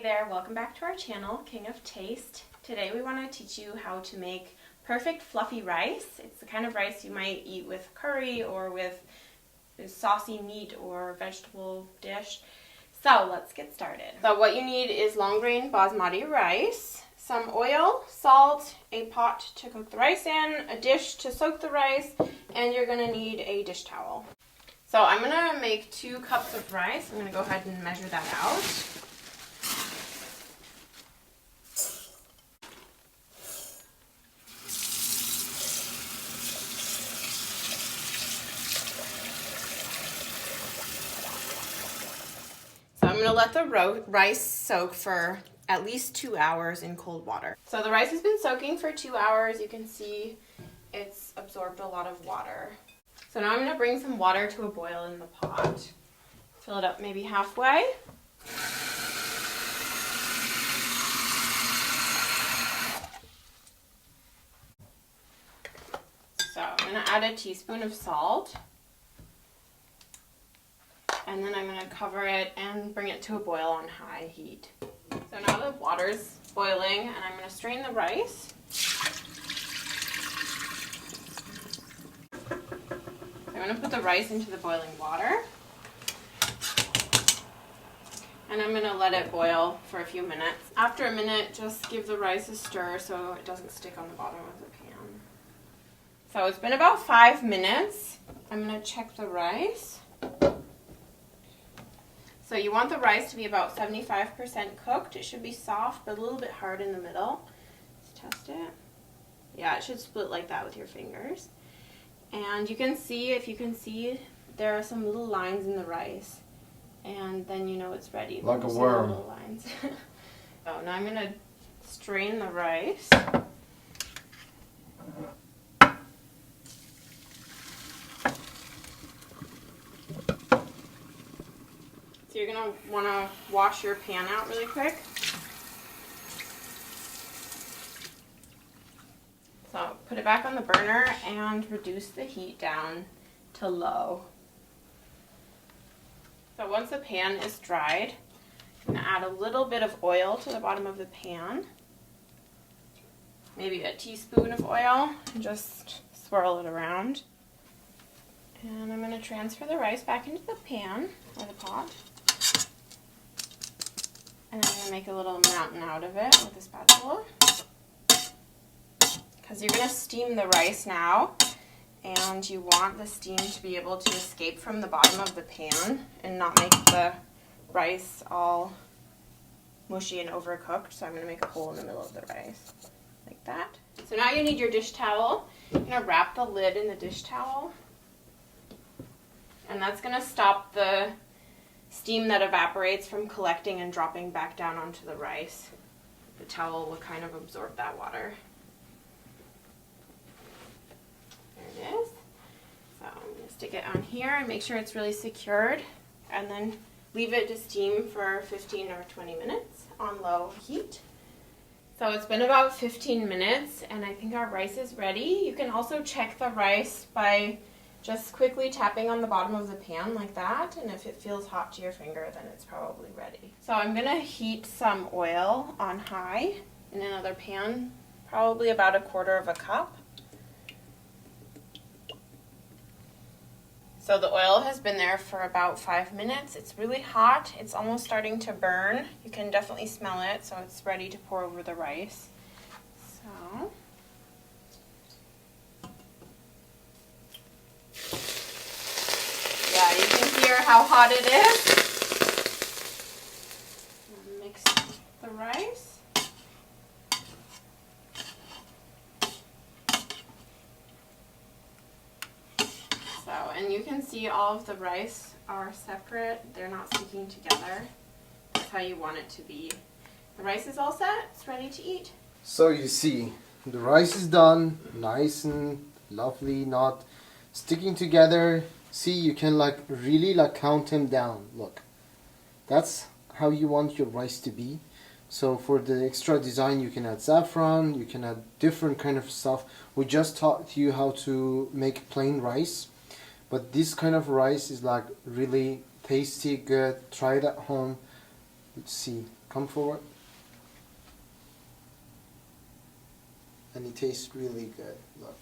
there, welcome back to our channel, King of Taste. Today we want to teach you how to make perfect fluffy rice. It's the kind of rice you might eat with curry or with saucy meat or vegetable dish. So let's get started. So what you need is long grain basmati rice, some oil, salt, a pot to cook the rice in, a dish to soak the rice, and you're going to need a dish towel. So I'm going to make 2 cups of rice. I'm going to go ahead and measure that out. So I'm going to let the rice soak for at least 2 hours in cold water. So the rice has been soaking for 2 hours. You can see it's absorbed a lot of water. So now I'm going to bring some water to a boil in the pot. Fill it up maybe halfway. So I'm going to add a teaspoon of salt. And then I'm going to cover it and bring it to a boil on high heat. So now the water's boiling and I'm going to strain the rice. I'm going to put the rice into the boiling water, and I'm going to let it boil for a few minutes. After a minute, just give the rice a stir so it doesn't stick on the bottom of the pan. So it's been about 5 minutes. I'm going to check the rice. So you want the rice to be about 75% cooked. It should be soft but a little bit hard in the middle. Let's test it. Yeah, it should split like that with your fingers. And you can see, if you can see, there are some little lines in the rice. And then you know it's ready. Like a worm. Little lines. So now I'm going to strain the rice. So you're going to want to wash your pan out really quick. So put it back on the burner and reduce the heat down to low. So once the pan is dried, I'm going to add a little bit of oil to the bottom of the pan. Maybe a teaspoon of oil and just swirl it around. And I'm going to transfer the rice back into the pan or the pot. And I'm going to make a little mountain out of it with a spatula. Because you're going to steam the rice now, and you want the steam to be able to escape from the bottom of the pan and not make the rice all mushy and overcooked. So I'm going to make a hole in the middle of the rice, like that. So now you need your dish towel. You're going to wrap the lid in the dish towel, and that's going to stop the steam that evaporates from collecting and dropping back down onto the rice. The towel will kind of absorb that water. There it is. So I'm going to stick it on here and make sure it's really secured, and then leave it to steam for 15 or 20 minutes on low heat. So it's been about 15 minutes and I think our rice is ready. You can also check the rice by just quickly tapping on the bottom of the pan like that, and if it feels hot to your finger, then it's probably ready. So I'm going to heat some oil on high in another pan, probably about 1/4 cup. So the oil has been there for about 5 minutes. It's really hot. It's almost starting to burn. You can definitely smell it, so it's ready to pour over the rice. So yeah, you can hear how hot it is. Mix the rice. And you can see all of the rice are separate. They're not sticking together. That's how you want it to be. The rice is all set. It's ready to eat. So you see, the rice is done, nice and lovely, not sticking together. See, you can really count them down. Look, that's how you want your rice to be. So for the extra design, you can add saffron, you can add different kind of stuff. We just taught you how to make plain rice. But this kind of rice is really tasty, good. Try it at home. Let's see. Come forward. And it tastes really good. Look.